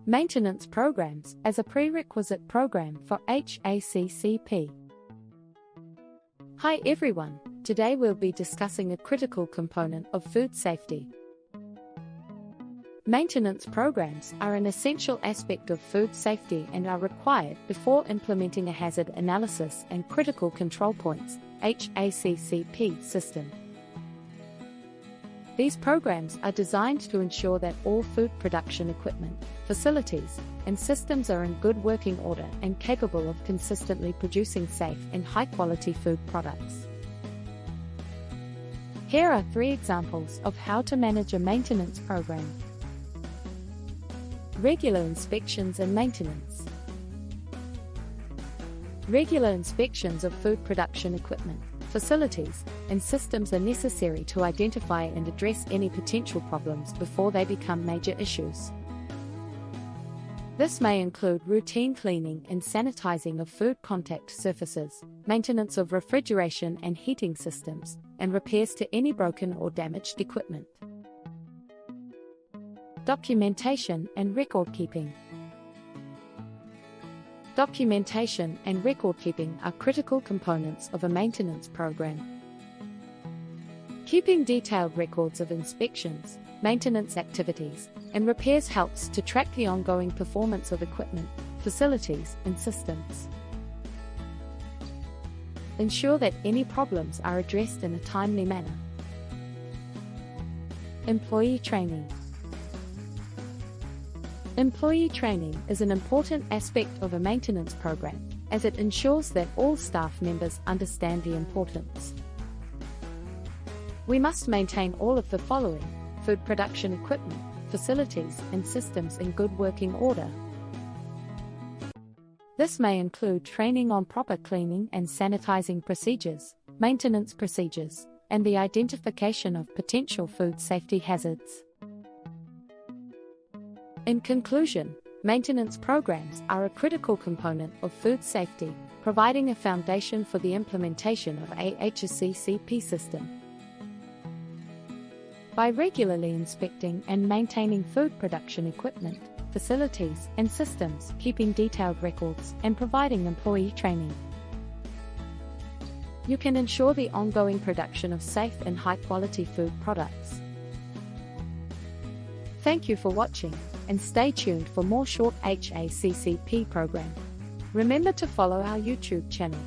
Maintenance programs as a prerequisite program for HACCP. Hi everyone, today we'll be discussing a critical component of food safety. Maintenance programs are an essential aspect of food safety and are required before implementing a hazard analysis and critical control points (HACCP) system. These programs are designed to ensure that all food production equipment, facilities, and systems are in good working order and capable of consistently producing safe and high-quality food products. Here are 3 examples of how to manage a maintenance program. Regular inspections and maintenance. Regular inspections of food production equipment, facilities, and systems are necessary to identify and address any potential problems before they become major issues. This may include routine cleaning and sanitizing of food contact surfaces, maintenance of refrigeration and heating systems, and repairs to any broken or damaged equipment. Documentation and record keeping. Documentation and record keeping are critical components of a maintenance program. Keeping detailed records of inspections, maintenance activities, and repairs helps to track the ongoing performance of equipment, facilities, and systems. Ensure that any problems are addressed in a timely manner. Employee training. Employee training is an important aspect of a maintenance program, as it ensures that all staff members understand the importance. We must maintain all of the following: food production equipment, facilities, and systems in good working order. This may include training on proper cleaning and sanitizing procedures, maintenance procedures, and the identification of potential food safety hazards. In conclusion, maintenance programs are a critical component of food safety, providing a foundation for the implementation of a HACCP system. By regularly inspecting and maintaining food production equipment, facilities, and systems, keeping detailed records, and providing employee training, you can ensure the ongoing production of safe and high-quality food products. Thank you for watching, and stay tuned for more short HACCP program. Remember to follow our YouTube channel.